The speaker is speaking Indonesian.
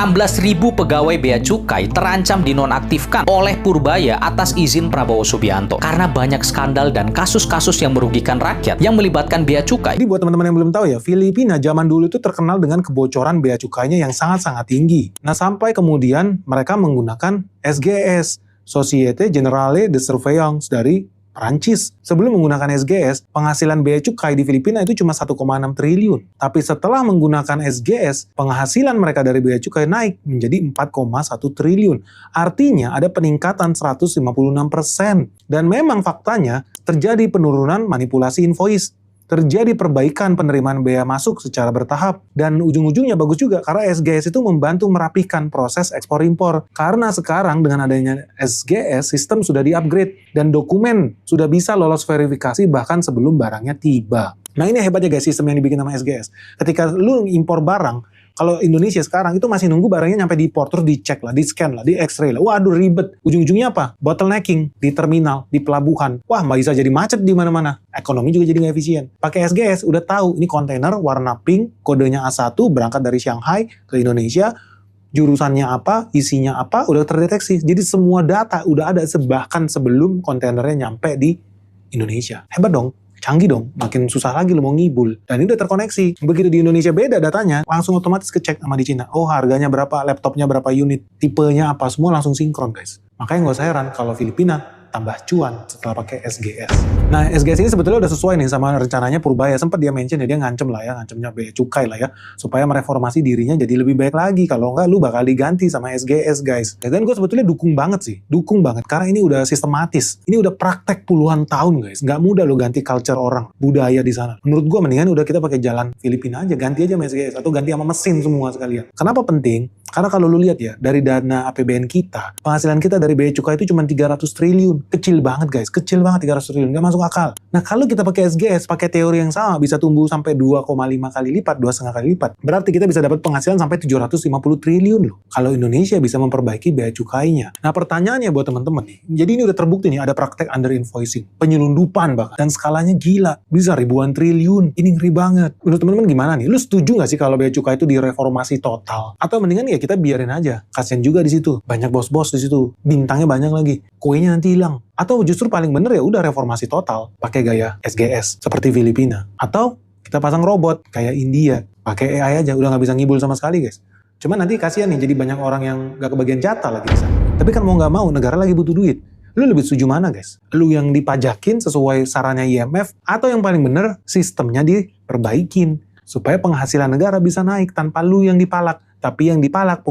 16.000 pegawai bea cukai terancam dinonaktifkan oleh Purbaya atas izin Prabowo Subianto karena banyak skandal dan kasus-kasus yang merugikan rakyat yang melibatkan bea cukai. Jadi buat teman-teman yang belum tahu ya, Filipina zaman dulu itu terkenal dengan kebocoran bea cukainya yang sangat-sangat tinggi. Nah, sampai kemudian mereka menggunakan SGS, Société Générale de Surveillance dari Perancis. Sebelum menggunakan SGS, penghasilan bea cukai di Filipina itu cuma 1,6 triliun. Tapi setelah menggunakan SGS, penghasilan mereka dari bea cukai naik menjadi 4,1 triliun. Artinya ada peningkatan 156%. Dan memang faktanya terjadi penurunan manipulasi invoice. Terjadi perbaikan penerimaan bea masuk secara bertahap. Dan ujung-ujungnya bagus juga karena SGS itu membantu merapikan proses ekspor-impor. Karena sekarang dengan adanya SGS, sistem sudah di-upgrade dan dokumen sudah bisa lolos verifikasi bahkan sebelum barangnya tiba. Nah, ini hebatnya guys sistem yang dibikin sama SGS. Ketika lu impor barang, kalau Indonesia sekarang itu masih nunggu barangnya nyampe di port, terus dicek lah, di-scan lah, di-x-ray lah. Waduh ribet. Ujung-ujungnya apa? Bottlenecking di terminal, di pelabuhan. Wah, bisa jadi macet di mana-mana. Ekonomi juga jadi nggak efisien. Pakai SGS, udah tahu ini kontainer warna pink, kodenya A1, berangkat dari Shanghai ke Indonesia. Jurusannya apa, isinya apa, udah terdeteksi. Jadi semua data udah ada bahkan sebelum kontainernya nyampe di Indonesia. Hebat dong. Canggih dong, makin susah lagi lo mau ngibul. Dan ini udah terkoneksi. Begitu di Indonesia beda datanya, langsung otomatis kecek sama di Cina. Oh, harganya berapa, laptopnya berapa unit, tipenya apa, semua langsung sinkron guys. Makanya nggak usah heran kalau Filipina tambah cuan setelah pakai SGS. Nah, SGS ini sebetulnya udah sesuai nih sama rencananya Purbaya. Sempat dia mention ya, dia ngancem lah ya, ngancemnya bea cukai lah ya, supaya mereformasi dirinya jadi lebih baik lagi. Kalau nggak, lu bakal diganti sama SGS guys. Dan gue sebetulnya dukung banget sih, dukung banget. Karena ini udah sistematis, ini udah praktek puluhan tahun guys. Nggak mudah lo ganti culture orang, budaya di sana. Menurut gue mendingan udah kita pakai jalan Filipina aja, ganti aja sama SGS atau ganti sama mesin semua sekalian. Kenapa penting? Karena kalau lu lihat ya, dari dana APBN kita, penghasilan kita dari bea cukai itu cuma 300 triliun. Kecil banget guys, kecil banget 300 triliun, nggak masuk akal. Nah, kalau kita pakai SGS, pakai teori yang sama, bisa tumbuh sampai 2,5 kali lipat, 2,5 kali lipat. Berarti kita bisa dapat penghasilan sampai 750 triliun loh. Kalau Indonesia bisa memperbaiki bea cukainya. Nah, pertanyaannya buat teman-teman nih, jadi ini udah terbukti nih, ada praktek under invoicing, penyelundupan bahkan, dan skalanya gila, bisa ribuan triliun. Ini ngeri banget. Menurut teman-teman gimana nih? Lu setuju nggak sih kalau bea cukai itu direformasi total? Atau mendingan ya kita biarin aja, kasian juga di situ, banyak bos-bos di situ, bintangnya banyak lagi, kuenya nanti hilang. Atau justru paling bener ya udah reformasi total, pakai gaya SGS seperti Filipina. Atau kita pasang robot kayak India, pakai AI aja, udah nggak bisa ngibul sama sekali guys. Cuman nanti kasihan nih, jadi banyak orang yang nggak kebagian jatah lagi di sana. Tapi kan mau nggak mau, negara lagi butuh duit. Lu lebih setuju mana guys? Lu yang dipajakin sesuai sarannya IMF, atau yang paling bener sistemnya diperbaikin supaya penghasilan negara bisa naik tanpa lu yang dipalak, tapi yang dipalak